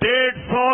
150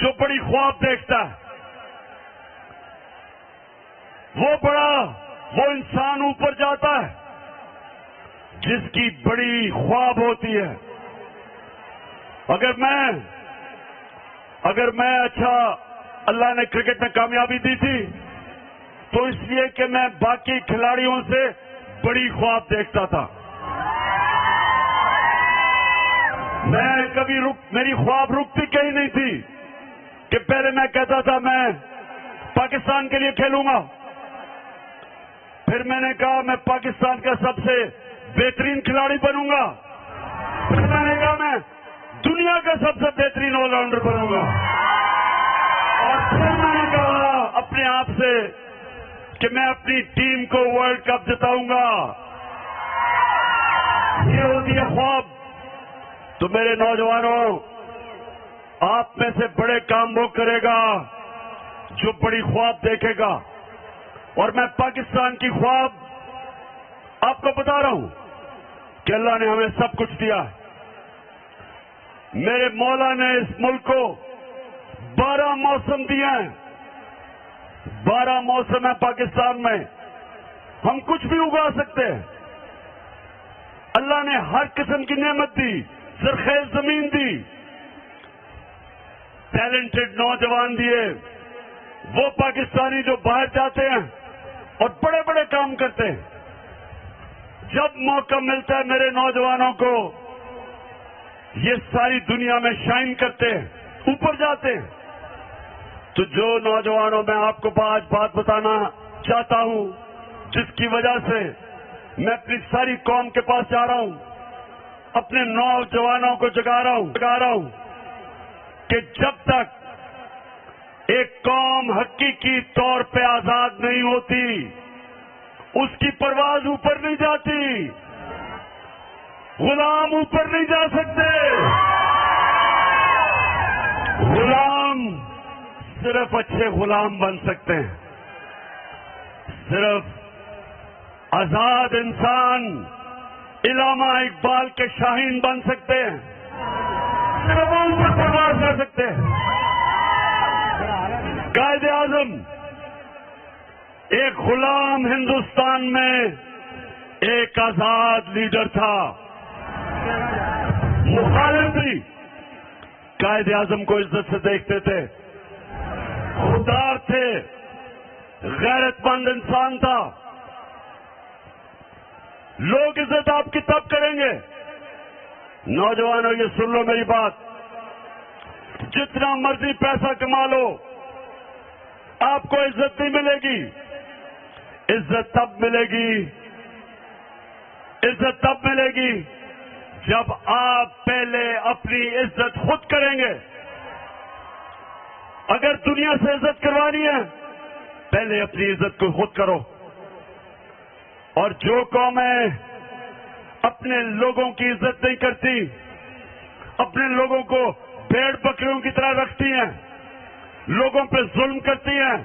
جو بڑی خواب دیکھتا ہے وہ انسان اوپر جاتا ہے جس کی بڑی خواب ہوتی ہے. اگر میں اچھا اللہ نے کرکٹ میں کامیابی دی تھی تو اس لیے کہ میں باقی کھلاڑیوں سے بڑی خواب دیکھتا تھا. میری خواب رکتی کہیں نہیں تھی کہ پہلے میں کہتا تھا میں پاکستان کے لیے کھیلوں گا، پھر میں نے کہا میں پاکستان کا سب سے بہترین کھلاڑی بنوں گا، پھر میں نے کہا میں دنیا کا سب سے بہترین آل راؤنڈر بنوں گا، اور پھر میں نے کہا اپنے آپ سے کہ میں اپنی ٹیم کو ورلڈ کپ جتاؤں گا. یہ ہوتی ہے خواب. تو میرے نوجوانوں، آپ میں سے بڑے کام وہ کرے گا جو بڑی خواب دیکھے گا. اور میں پاکستان کی خواب آپ کو بتا رہا ہوں کہ اللہ نے ہمیں سب کچھ دیا ہے. میرے مولا نے اس ملک کو 12 موسم دیے ہیں. 12 موسم ہے پاکستان میں. ہم کچھ بھی اگا سکتے ہیں. اللہ نے ہر قسم کی نعمت دی، زرخیز زمین دی، ٹیلنٹڈ نوجوان دیے. وہ پاکستانی جو باہر جاتے ہیں اور بڑے بڑے کام کرتے ہیں، جب موقع ملتا ہے میرے نوجوانوں کو یہ ساری دنیا میں شائن کرتے ہیں، اوپر جاتے ہیں. تو جو نوجوانوں میں آپ کو آج بات بتانا چاہتا ہوں جس کی وجہ سے میں اپنی ساری قوم کے پاس جا رہا ہوں، اپنے نوجوانوں کو جگا رہا ہوں کہ جب تک ایک قوم حقیقی طور پہ آزاد نہیں ہوتی اس کی پرواز اوپر نہیں جاتی. غلام اوپر نہیں جا سکتے. غلام صرف اچھے غلام بن سکتے ہیں. صرف آزاد انسان علامہ اقبال کے شاہین بن سکتے ہیں. صرف وہ اوپر پرواز کر سکتے ہیں. قائد اعظم ایک غلام ہندوستان میں ایک آزاد لیڈر تھا. مخالف بھی قائد اعظم کو عزت سے دیکھتے تھے. خوددار تھے، غیرت مند انسان تھا. لوگ عزت آپ کی تب کریں گے. نوجوانوں یہ سن لو میری بات، جتنا مرضی پیسہ کما لو آپ کو عزت نہیں ملے گی. عزت تب ملے گی جب آپ پہلے اپنی عزت خود کریں گے. اگر دنیا سے عزت کروانی ہے پہلے اپنی عزت کو خود کرو. اور جو قومیں اپنے لوگوں کی عزت نہیں کرتی، اپنے لوگوں کو بھیڑ بکریوں کی طرح رکھتی ہیں، لوگوں پہ ظلم کرتی ہیں،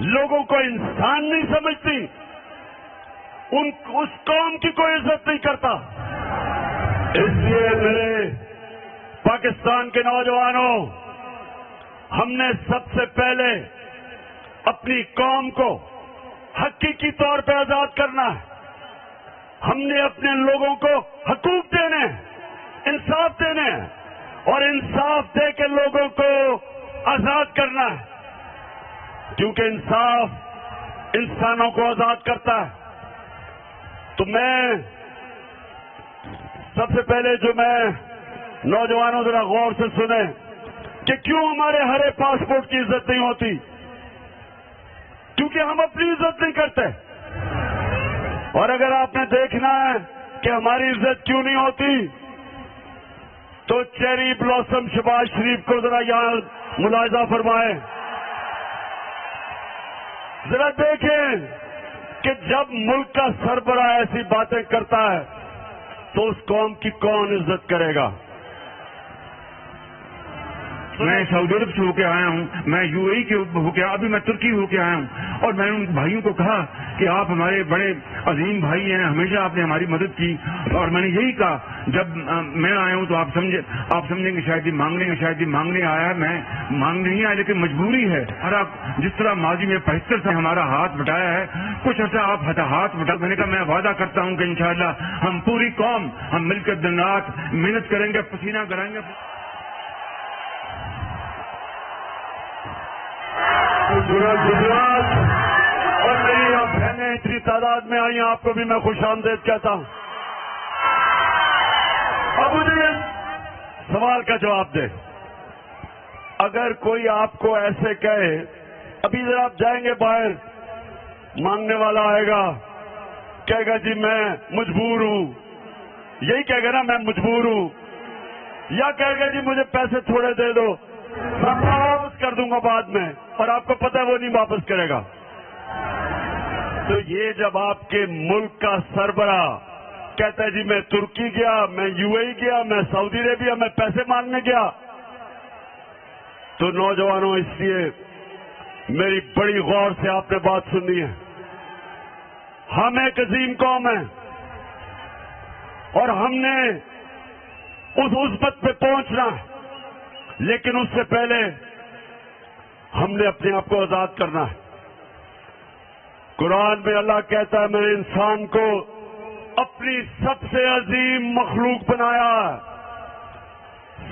لوگوں کو انسان نہیں سمجھتی، اس قوم کی کوئی عزت نہیں کرتا. اس لیے میرے پاکستان کے نوجوانوں، ہم نے سب سے پہلے اپنی قوم کو حقیقی طور پہ آزاد کرنا ہے. ہم نے اپنے لوگوں کو حقوق دینے، انصاف دینے اور انصاف دے کے لوگوں کو آزاد کرنا ہے. کیونکہ انصاف انسانوں کو آزاد کرتا ہے. تو میں سب سے پہلے جو میں نوجوانوں ذرا غور سے سنیں کہ کیوں ہمارے ہرے پاسپورٹ کی عزت نہیں ہوتی. کیونکہ ہم اپنی عزت نہیں کرتے. اور اگر آپ نے دیکھنا ہے کہ ہماری عزت کیوں نہیں ہوتی تو چیری بلاسم شہباز شریف کو ذرا یہاں ملاحظہ فرمائیں. ذرا دیکھیں کہ جب ملک کا سربراہ ایسی باتیں کرتا ہے تو اس قوم کی کون عزت کرے گا. میں سعودی عرب سے ہو کے آیا ہوں، میں UAE کے ہو کے، ابھی میں ترکی ہو کے آیا ہوں، اور میں نے ان بھائیوں کو کہا کہ آپ ہمارے بڑے عظیم بھائی ہیں، ہمیشہ آپ نے ہماری مدد کی، اور میں نے یہی کہا جب میں آیا ہوں تو آپ سمجھیں گے شاید یہ مانگنے آیا ہے، میں مانگنے نہیں آیا لیکن مجبوری ہے۔ اور آپ جس طرح ماضی میں 75 سے ہمارا ہاتھ بٹایا ہے، کچھ ایسا آپ ہاتھ بٹا، میں نے کہا میں وعدہ کرتا ہوں کہ انشاءاللہ ہم پوری قوم ہم مل کر دن رات محنت کریں گے، پسینہ کرائیں گے۔ گجرات اور میری بہنیں اتنی تعداد میں آئی ہیں، آپ کو بھی میں خوش آمدید کہتا ہوں۔ اب مجھے سوال کا جواب دے، اگر کوئی آپ کو ایسے کہے، ابھی ذرا آپ جائیں گے باہر، مانگنے والا آئے گا، کہے گا جی میں مجبور ہوں، یہی کہے گا نا میں مجبور ہوں، یا کہے گا جی مجھے پیسے تھوڑے دے دو، میں واپس کر دوں گا بعد میں، اور آپ کو پتہ ہے وہ نہیں واپس کرے گا۔ تو یہ جب آپ کے ملک کا سربراہ کہتا ہے جی میں ترکی گیا، میں UAE گیا، میں سعودی عربیہ میں پیسے مانگنے گیا، تو نوجوانوں اس لیے میری بڑی غور سے آپ نے بات سننی ہے۔ ہم ایک عظیم قوم ہیں اور ہم نے اس عظمت پہ پہنچنا ہے، لیکن اس سے پہلے ہم نے اپنے آپ کو آزاد کرنا ہے۔ قرآن میں اللہ کہتا ہے میں نے انسان کو اپنی سب سے عظیم مخلوق بنایا ہے۔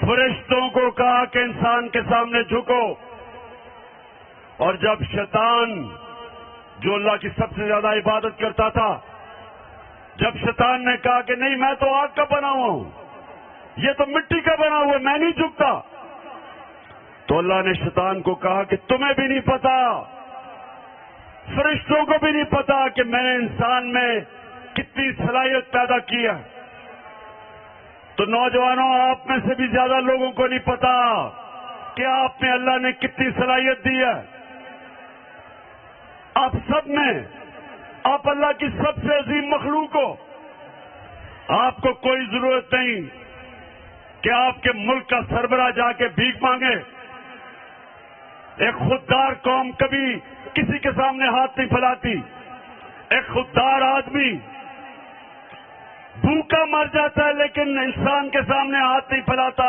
فرشتوں کو کہا کہ انسان کے سامنے جھکو، اور جب شیطان جو اللہ کی سب سے زیادہ عبادت کرتا تھا، جب شیطان نے کہا کہ نہیں میں تو آگ کا بنا ہوا ہوں، یہ تو مٹی کا بنا ہوا ہے، میں نہیں جھکتا، تو اللہ نے شیطان کو کہا کہ تمہیں بھی نہیں پتا، فرشتوں کو بھی نہیں پتا کہ میں نے انسان میں کتنی صلاحیت پیدا کی ہے۔ تو نوجوانوں آپ میں سے بھی زیادہ لوگوں کو نہیں پتا کہ آپ میں اللہ نے کتنی صلاحیت دی ہے۔ آپ سب میں، آپ اللہ کی سب سے عظیم مخلوق ہو۔ آپ کو کوئی ضرورت نہیں کہ آپ کے ملک کا سربراہ جا کے بھیک مانگے۔ ایک خوددار قوم کبھی کسی کے سامنے ہاتھ نہیں پھیلاتی۔ ایک خوددار آدمی بھوکا مر جاتا ہے لیکن انسان کے سامنے ہاتھ نہیں پھیلاتا۔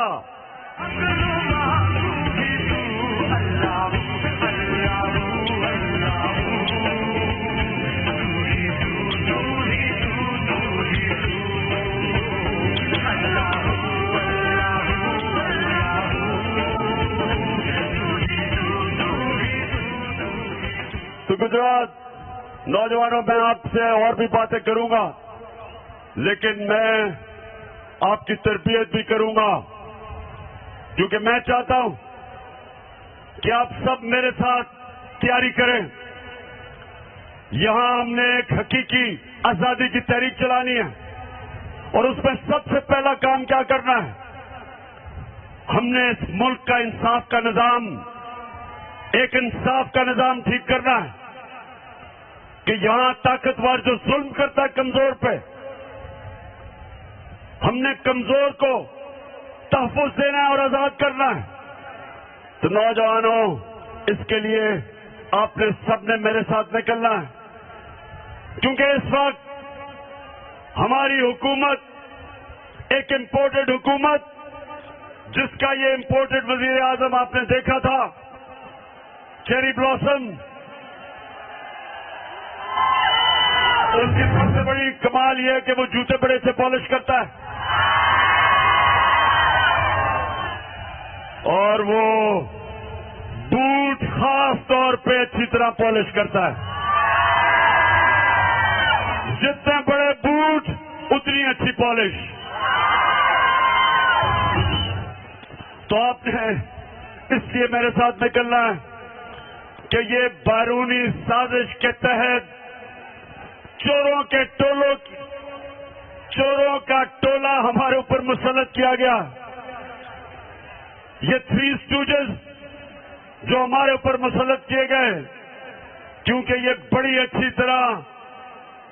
تو گجرات نوجوانوں میں آپ سے اور بھی باتیں کروں گا، لیکن میں آپ کی تربیت بھی کروں گا، کیونکہ میں چاہتا ہوں کہ آپ سب میرے ساتھ تیاری کریں۔ یہاں ہم نے ایک حقیقی آزادی کی تحریک چلانی ہے، اور اس میں سب سے پہلا کام کیا کرنا ہے؟ ہم نے اس ملک کا انصاف کا نظام، ایک انصاف کا نظام ٹھیک کرنا ہے کہ یہاں طاقتور جو ظلم کرتا ہے کمزور پہ، ہم نے کمزور کو تحفظ دینا ہے اور آزاد کرنا ہے۔ تو نوجوانوں اس کے لیے آپ نے سب نے میرے ساتھ نکلنا ہے، کیونکہ اس وقت ہماری حکومت ایک امپورٹڈ حکومت، جس کا یہ امپورٹڈ وزیر اعظم آپ نے دیکھا تھا، چیری بلاسم، اس کی سب سے بڑی کمال یہ ہے کہ وہ جوتے بڑے سے پالش کرتا ہے، اور وہ بوٹ خاص طور پہ اچھی طرح پالش کرتا ہے۔ جتنے بڑے بوٹ اتنی اچھی پالش۔ تو آپ نے اس لیے میرے ساتھ نکلنا ہے کہ یہ بیرونی سازش کے تحت چوروں کا ٹولہ ہمارے اوپر مسلط کیا گیا۔ یہ 3 اسٹوجز جو ہمارے اوپر مسلط کیے گئے، کیونکہ یہ بڑی اچھی طرح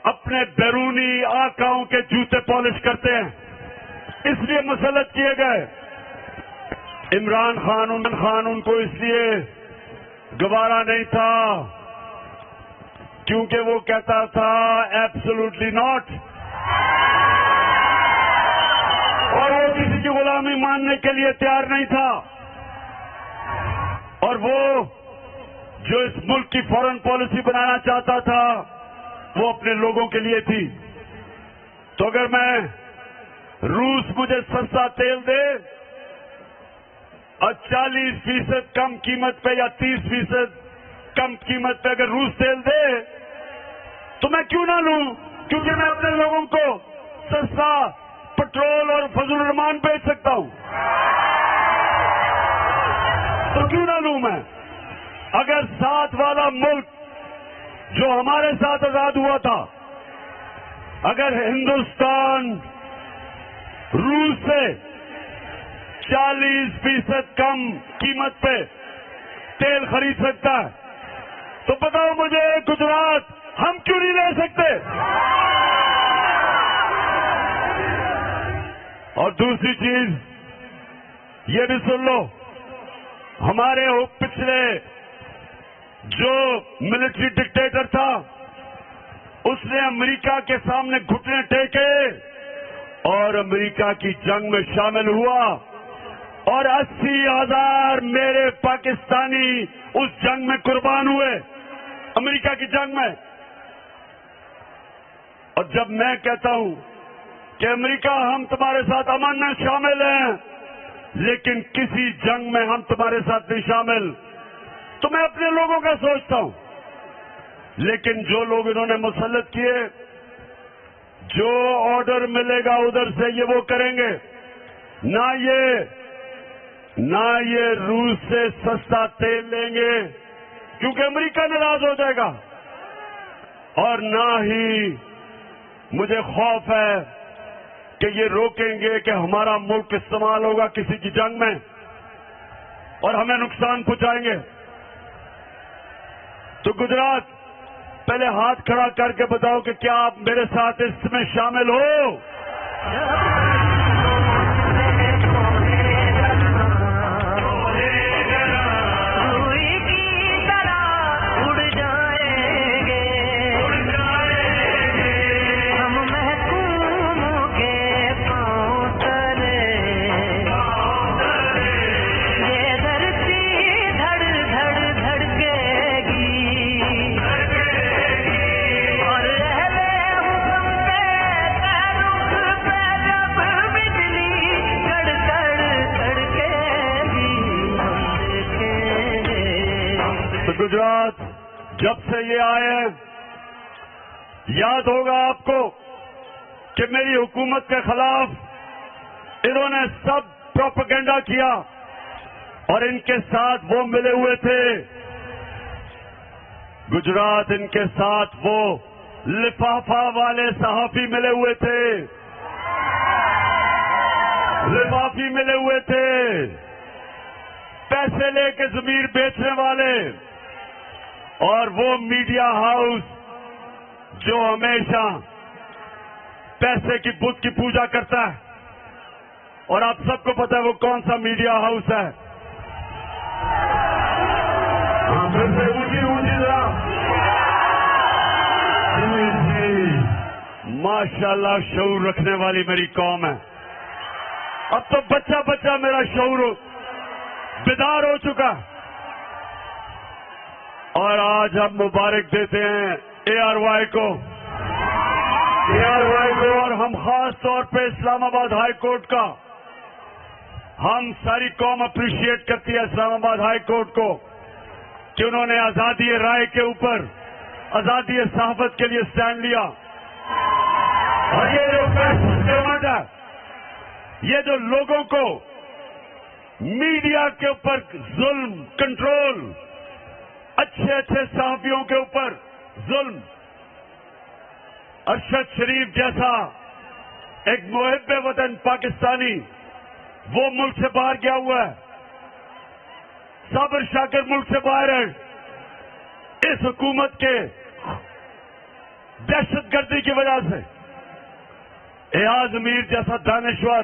اپنے بیرونی آقاؤں کے جوتے پالش کرتے ہیں، اس لیے مسلط کیے گئے۔ عمران خان ان کو اس لیے گوارا نہیں تھا کیونکہ وہ کہتا تھا ایبسولوٹلی ناٹ، اور وہ کسی کی غلامی ماننے کے لیے تیار نہیں تھا، اور وہ جو اس ملک کی فورن پالیسی بنانا چاہتا تھا وہ اپنے لوگوں کے لیے تھی۔ تو اگر میں روس مجھے سستا تیل دے اور 40% کم قیمت پہ یا 30% کم قیمت پہ اگر روس تیل دے تو میں کیوں نہ لوں؟ کیونکہ میں اپنے لوگوں کو سستا پٹرول اور فضل الرحمان بیچ سکتا ہوں، تو کیوں نہ لوں میں؟ اگر ساتھ والا ملک جو ہمارے ساتھ آزاد ہوا تھا، اگر ہندوستان روس سے 40% کم قیمت پہ تیل خرید سکتا ہے تو بتاؤ مجھے گجرات ہم کیوں نہیں لے سکتے؟ اور دوسری چیز یہ بھی سن لو، ہمارے پچھلے جو ملٹری ڈکٹیٹر تھا اس نے امریکہ کے سامنے گھٹنے ٹیکے اور امریکہ کی جنگ میں شامل ہوا، اور 80,000 میرے پاکستانی اس جنگ میں قربان ہوئے، امریکہ کی جنگ میں۔ اور جب میں کہتا ہوں کہ امریکہ ہم تمہارے ساتھ امن میں شامل ہیں لیکن کسی جنگ میں ہم تمہارے ساتھ نہیں شامل، تو میں اپنے لوگوں کا سوچتا ہوں، لیکن جو لوگ انہوں نے مسلط کیے، جو آرڈر ملے گا ادھر سے یہ وہ کریں گے، نہ یہ روس سے سستا تیل لیں گے کیونکہ امریکہ ناراض ہو جائے گا، اور نہ ہی مجھے خوف ہے کہ یہ روکیں گے کہ ہمارا ملک استعمال ہوگا کسی کی جنگ میں اور ہمیں نقصان پہنچائیں گے۔ تو گجرات پہلے ہاتھ کھڑا کر کے بتاؤ کہ کیا آپ میرے ساتھ اس میں شامل ہو؟ گجرات جب سے یہ آئے ہیں یاد ہوگا آپ کو کہ میری حکومت کے خلاف انہوں نے سب پروپیگنڈا کیا اور ان کے ساتھ وہ ملے ہوئے تھے، گجرات ان کے ساتھ وہ لفافہ والے صحافی ملے ہوئے تھے، لفافی ملے ہوئے تھے، پیسے لے کے ضمیر بیچنے والے، اور وہ میڈیا ہاؤس جو ہمیشہ پیسے کی بت کی پوجا کرتا ہے، اور آپ سب کو پتا ہے وہ کون سا میڈیا ہاؤس ہے۔ ماشاءاللہ شعور رکھنے والی میری قوم ہے، اب تو بچہ بچہ میرا شعور بیدار ہو چکا، اور آج ہم مبارک دیتے ہیں اے آر وائی کو، اور ہم خاص طور پہ اسلام آباد ہائی کورٹ کا، ہم ساری قوم اپریشیٹ کرتی ہے اسلام آباد ہائی کورٹ کو کہ انہوں نے آزادی رائے کے اوپر آزادی صحافت کے لیے سٹینڈ لیا، اور یہ جو گورنمنٹ ہے، یہ جو لوگوں کو میڈیا کے اوپر ظلم، کنٹرول، اچھے صحافیوں کے اوپر ظلم، ارشد شریف جیسا ایک محب وطن پاکستانی وہ ملک سے باہر گیا ہوا ہے، صابر شاکر ملک سے باہر ہے اس حکومت کے دہشت گردی کی وجہ سے، ایاز امیر جیسا دانشور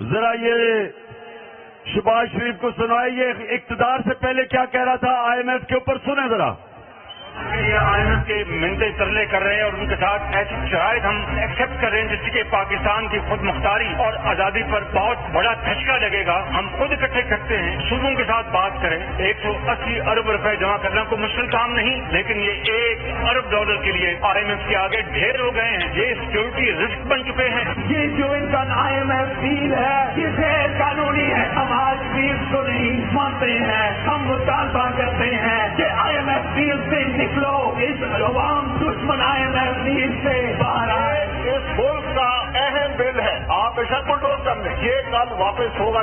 ذرا یہ شہباز شریف کو سنائیے اقتدار سے پہلے کیا کہہ رہا تھا IMF کے اوپر، سنیں ذرا. یہ IMF کے منتے ترلے کر رہے ہیں اور ان کے ساتھ ایسی شرائط ہم ایکسپٹ کر رہے ہیں جس سے پاکستان کی خود مختاری اور آزادی پر بہت بڑا دھچکا لگے گا. ہم خود اکٹھے کرتے ہیں، صوبوں کے ساتھ بات کریں. 180 ارب روپے جمع کرنا کوئی مشکل کام نہیں، لیکن یہ $1 ارب کے لیے IMF کے آگے ڈھیر ہو گئے ہیں. یہ سیکورٹی رسک بن چکے ہیں. یہ جو ان کا IMF ڈیل ہے یہ غیر قانونی ہے. ہم آج بھی اس کو نہیں مانتے ہیں. ہم مطالبہ کرتے ہیں کہ IMF ڈیل سے نکلو، اس عوام دشمن IMF ڈیل سے باہر آئے. اس ملک کا اہم بل ہے، آپ ایسا بلڈوز کر لیں، یہ کل واپس ہوگا.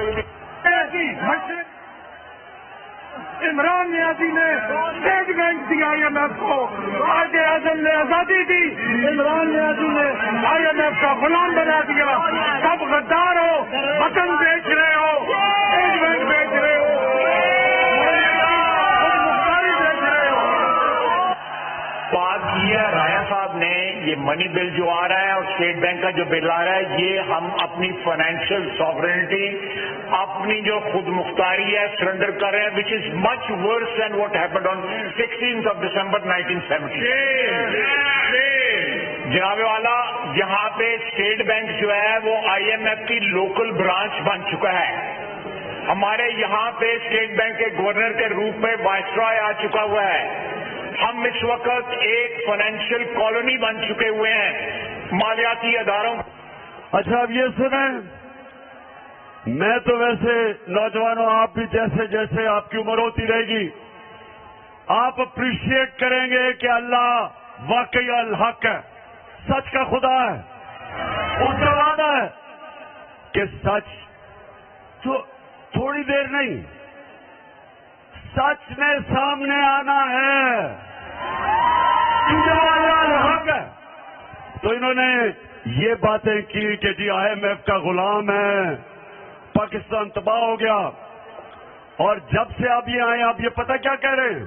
عمران نیازی نے اسٹیٹ بینک دیا IMF کو، قائد اعظم نے آزادی دی، عمران نیازی نے IMF کا غلام بنا دیا. سب غدار ہو، وطن بیچ رہے ہو، اسٹیٹ بینک بیچ رہے ہو، بات کی ہے رایا صاحب نے. یہ منی بل جو آ رہا ہے اور اسٹیٹ بینک کا جو بل آ رہا ہے، یہ ہم اپنی فائنینشیل ساورنٹی، اپنی جو خود مختاری ہے سرنڈر کر رہے ہیں، وچ از مچ ورس دین واٹ ہیپنڈ آن 16 December 1970. جناب والا، یہاں پہ اسٹیٹ بینک جو ہے وہ IMF کی لوکل برانچ بن چکا ہے. ہمارے یہاں پہ اسٹیٹ بینک کے گورنر کے روپ میں وائسرائے آ چکا ہوا ہے. ہم اس وقت ایک فائنینشیل کالونی بن چکے ہوئے ہیں مالیاتی اداروں. اچھا اب یہ سنیں، میں تو ویسے نوجوانوں آپ بھی جیسے جیسے آپ کی عمر ہوتی رہے گی آپ اپریشیٹ کریں گے کہ اللہ واقعی الحق ہے، سچ کا خدا ہے. اس کا وعدہ ہے کہ سچ تو تھوڑی دیر نہیں، سچ نے سامنے آنا ہے. الحق ہے. تو انہوں نے یہ باتیں کی کہ جی IMF کا غلام ہے، پاکستان تباہ ہو گیا. اور جب سے آپ یہ آئے آپ یہ پتہ کیا کہہ رہے ہیں؟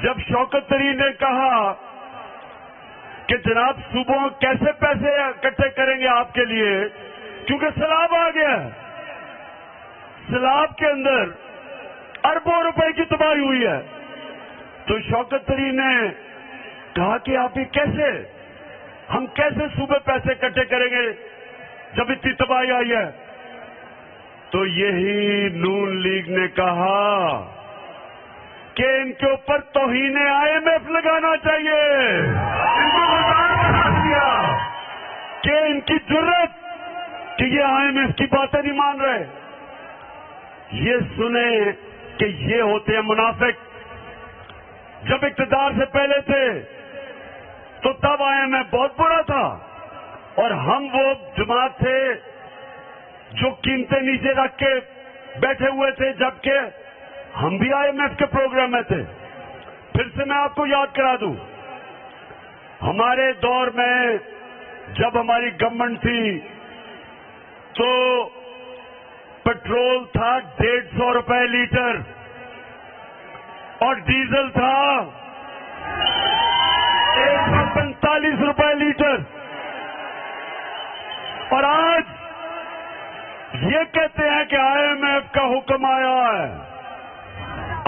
جب شوکت ترین نے کہا کہ جناب صوبوں کیسے پیسے اکٹھے کریں گے آپ کے لیے، کیونکہ سیلاب آ گیا، سیلاب کے اندر اربوں روپے کی تباہی ہوئی ہے. تو شوکت ترین نے کہا کہ آپ یہ کیسے، ہم کیسے صوبے پیسے اکٹھے کریں گے جب اتنی تباہی آئی ہے؟ تو یہی نون لیگ نے کہا کہ ان کے اوپر توہین IMF لگانا چاہیے. ان کو برداشت کر دیا کہ ان کی جرت کہ یہ IMF کی باتیں نہیں مان رہے. یہ سنیں کہ یہ ہوتے ہیں منافق. جب اقتدار سے پہلے تھے تو تب IMF بہت برا تھا، اور ہم وہ جماعت تھے جو قیمتیں نیچے رکھ کے بیٹھے ہوئے تھے، جبکہ ہم بھی IMF کے پروگرام میں تھے. پھر سے میں آپ کو یاد کرا دوں، ہمارے دور میں جب ہماری گورنمنٹ تھی تو پیٹرول تھا 150 روپے لیٹر اور ڈیزل تھا 145 روپے لیٹر. اور آج یہ کہتے ہیں کہ IMF کا حکم آیا ہے.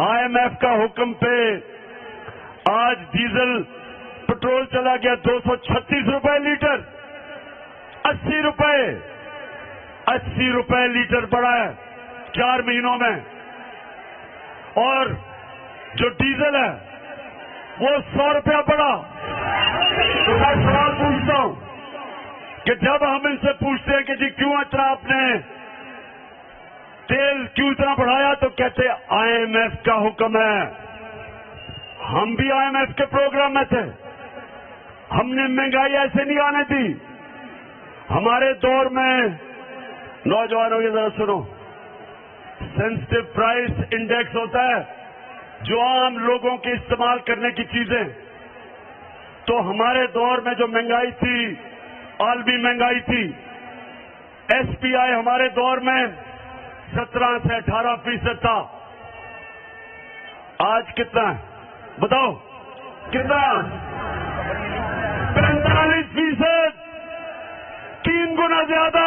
IMF کا حکم پہ آج ڈیزل پیٹرول چلا گیا 236 روپے لیٹر، 80 روپے لیٹر بڑھا ہے 4 مہینوں میں. اور جو ڈیزل ہے وہ 100 روپیہ بڑھا. تو میں سوال پوچھتا ہوں کہ جب ہم ان سے پوچھتے ہیں کہ جی کیوں اتنا آپ نے تیل کیوں اتنا بڑھایا، تو کہتے IMF کا حکم ہے. ہم بھی IMF کے پروگرام میں تھے، ہم نے مہنگائی ایسے نہیں آنے دی. ہمارے دور میں نوجوانوں کی ذرا سنو، سینسٹیو پرائس انڈیکس ہوتا ہے جو عام لوگوں کے استعمال کرنے کی چیزیں. تو ہمارے دور میں جو مہنگائی تھی، عالمی مہنگائی تھی، SPI ہمارے دور میں 17 سے 18% تھا. آج کتنا ہے بتاؤ؟ کتنا؟ 45%، 3 گنا زیادہ.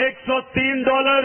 $103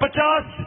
50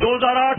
2008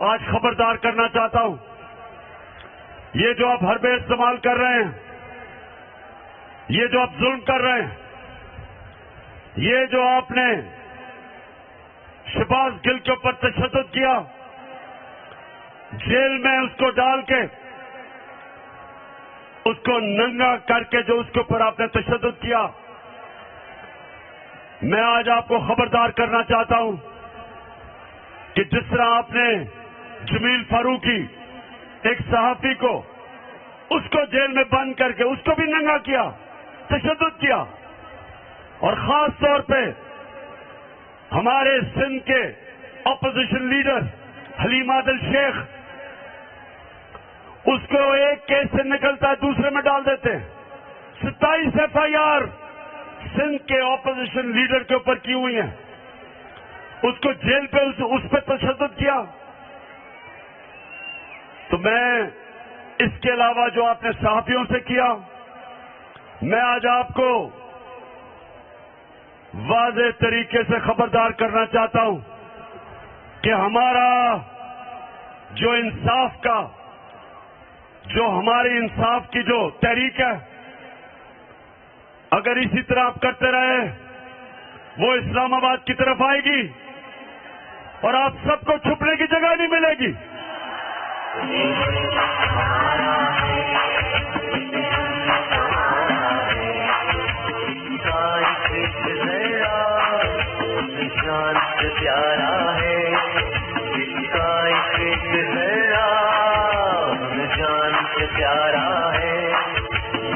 آج خبردار کرنا چاہتا ہوں، یہ جو آپ حربے استعمال کر رہے ہیں، یہ جو آپ ظلم کر رہے ہیں، یہ جو آپ نے شہباز گل کے اوپر تشدد کیا، جیل میں اس کو ڈال کے، اس کو ننگا کر کے جو اس کے اوپر آپ نے تشدد کیا، میں آج آپ کو خبردار کرنا چاہتا ہوں کہ جس طرح آپ نے جمیل فاروقی ایک صحافی کو، اس کو جیل میں بند کر کے اس کو بھی ننگا کیا، تشدد کیا، اور خاص طور پہ ہمارے سندھ کے اپوزیشن لیڈر حلیم عادل شیخ، اس کو ایک کیس سے نکلتا ہے دوسرے میں ڈال دیتے ہیں۔ 27 FIR سندھ کے اپوزیشن لیڈر کے اوپر کی ہوئی ہیں، اس کو جیل پہ اس پہ تشدد کیا۔ تو میں اس کے علاوہ جو آپ نے صحافیوں سے کیا، میں آج آپ کو واضح طریقے سے خبردار کرنا چاہتا ہوں کہ ہمارا جو انصاف کا، جو ہماری انصاف کی جو تحریک ہے، اگر اسی طرح آپ کرتے رہے، وہ اسلام آباد کی طرف آئے گی اور آپ سب کو چھپنے کی جگہ نہیں ملے گی۔ جان سے پیارا ہے اس کا ایک ذرا، جان سے پیارا ہے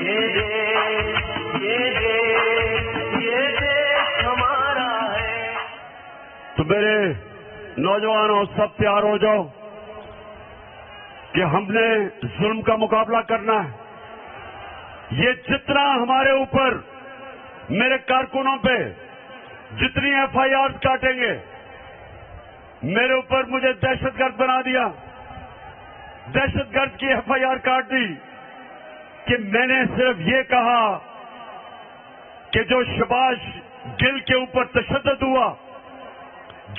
یہ دیش ہمارا ہے۔ تو میرے نوجوانوں، سب تیار ہو جاؤ کہ ہم نے ظلم کا مقابلہ کرنا ہے۔ یہ جتنا ہمارے اوپر، میرے کارکنوں پہ جتنی FIRs کاٹیں گے، میرے اوپر مجھے دہشت گرد بنا دیا، دہشت گرد کی FIR کاٹ دی کہ میں نے صرف یہ کہا کہ جو شہباز گل کے اوپر تشدد ہوا،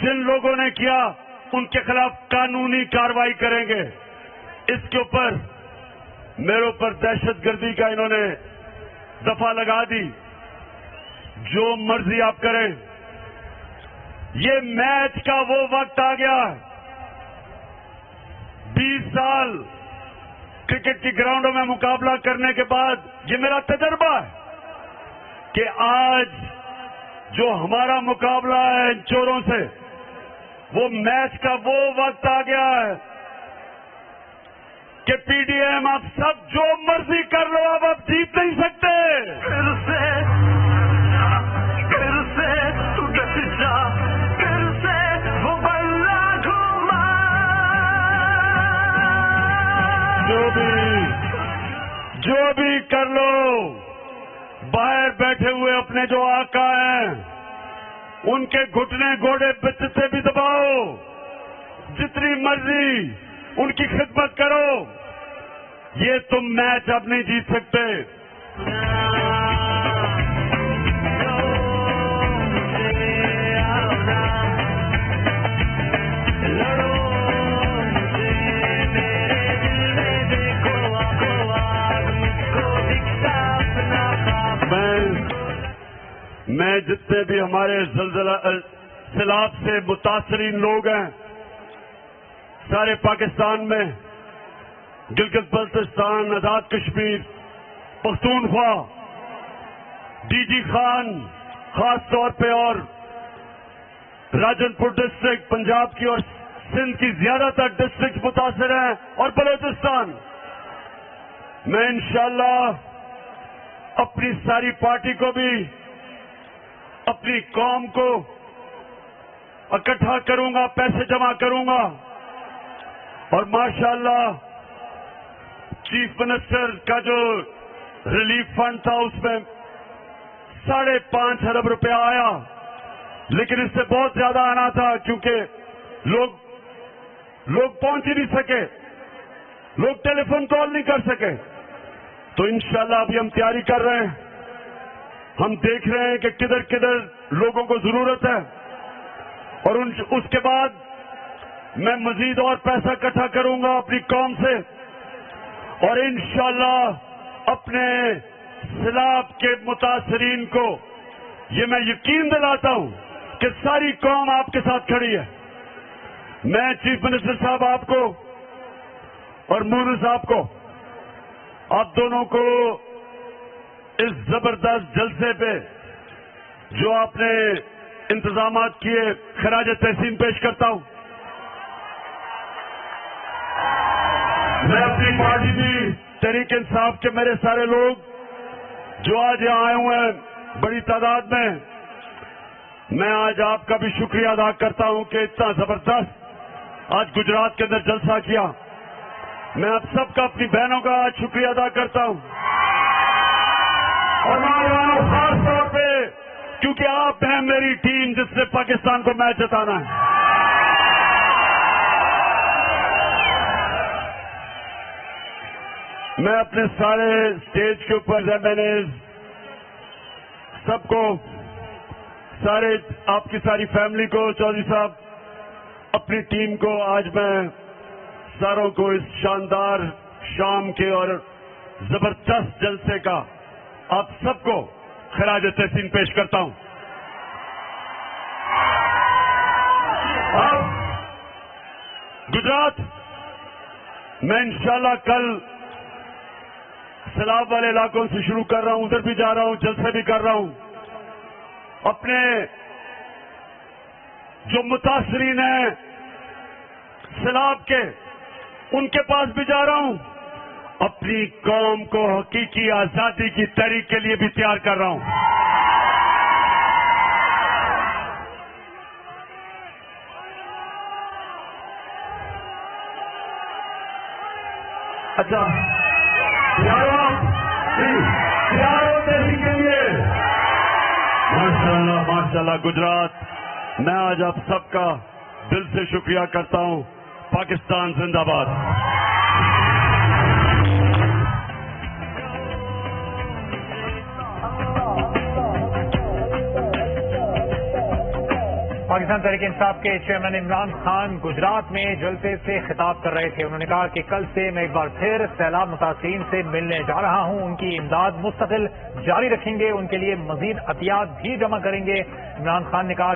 جن لوگوں نے کیا ان کے خلاف قانونی کارروائی کریں گے۔ اس کے اوپر میرے اوپر دہشت گردی کا انہوں نے دفعہ لگا دی۔ جو مرضی آپ کریں، یہ میچ کا وہ وقت آ گیا ہے۔ 20 سال کرکٹ کی گراؤنڈوں میں مقابلہ کرنے کے بعد یہ میرا تجربہ ہے کہ آج جو ہمارا مقابلہ ہے ان چوروں سے، وہ میچ کا وہ وقت آ گیا ہے کہ PDM آپ سب جو مرضی کر لو، آپ جیت نہیں سکتے۔ پھر سے تو ڈٹ جا، پھر سے وہ بلّا گھوما۔ جو بھی کر لو، باہر بیٹھے ہوئے اپنے جو آقا ہیں ان کے گھٹنے گھوڑے سے بھی دباؤ، جتنی مرضی ان کی خدمت کرو، یہ تم میچ اب نہیں جیت سکتے۔ میں جتنے بھی ہمارے سیلاب سے متاثرین لوگ ہیں سارے پاکستان میں، گلگت بلتستان، آزاد کشمیر، پختونخوا، DG خان خاص طور پہ، اور راجن پور ڈسٹرکٹ پنجاب کی اور سندھ کی زیادہ تر ڈسٹرکٹ متاثر ہیں، اور بلوچستان، میں انشاءاللہ اپنی ساری پارٹی کو بھی، اپنی قوم کو اکٹھا کروں گا، پیسے جمع کروں گا، اور ماشاءاللہ چیف منسٹر کا جو ریلیف فنڈ تھا اس میں 5.5 ارب روپیہ آیا، لیکن اس سے بہت زیادہ آنا تھا کیونکہ لوگ پہنچ ہی نہیں سکے، لوگ ٹیلی فون کال نہیں کر سکے۔ تو انشاءاللہ ابھی ہم تیاری کر رہے ہیں، ہم دیکھ رہے ہیں کہ کدھر کدھر لوگوں کو ضرورت ہے، اور اس کے بعد میں مزید اور پیسہ اکٹھا کروں گا اپنی قوم سے اور انشاءاللہ اپنے سیلاب کے متاثرین کو یہ میں یقین دلاتا ہوں کہ ساری قوم آپ کے ساتھ کھڑی ہے. میں چیف منسٹر صاحب آپ کو اور مونو صاحب کو، آپ دونوں کو اس زبردست جلسے پہ جو آپ نے انتظامات کیے خراج تحسین پیش کرتا ہوں. میں اپنی پارٹی بھی تحریک انصاف کے میرے سارے لوگ جو آج یہاں آئے ہوئے ہیں بڑی تعداد میں آج آپ کا بھی شکریہ ادا کرتا ہوں کہ اتنا زبردست آج گجرات کے اندر جلسہ کیا. میں آپ سب کا اپنی بہنوں کا آج شکریہ ادا کرتا ہوں اور خاص طور پہ کیونکہ آپ ہیں میری ٹیم جس نے پاکستان کو میچ جتانا ہے. میں اپنے سارے اسٹیج کے اوپر مینیج سب کو، سارے آپ کی ساری فیملی کو، چودھری صاحب اپنی ٹیم کو، آج میں ساروں کو اس شاندار شام کے اور زبردست جلسے کا آپ سب کو خراج تحسین پیش کرتا ہوں. اب گجرات میں انشاءاللہ کل سیلاب والے علاقوں سے شروع کر رہا ہوں، ادھر بھی جا رہا ہوں، جلسے بھی کر رہا ہوں. اپنے جو متاثرین ہیں سیلاب کے ان کے پاس بھی جا رہا ہوں. اپنی قوم کو حقیقی آزادی کی تحریک کے لیے بھی تیار کر رہا ہوں. اچھا تحریک کے لیے ماشاءاللہ گجرات میں آج آپ سب کا دل سے شکریہ کرتا ہوں. پاکستان زندہ باد. پاکستان تحریک انصاف کے چیئرمین عمران خان گجرات میں جلسے سے خطاب کر رہے تھے. انہوں نے کہا کہ کل سے میں ایک بار پھر سیلاب متاثرین سے ملنے جا رہا ہوں. ان کی امداد مستقل جاری رکھیں گے، ان کے لیے مزید عطیات بھی جمع کریں گے. عمران خان نے کہا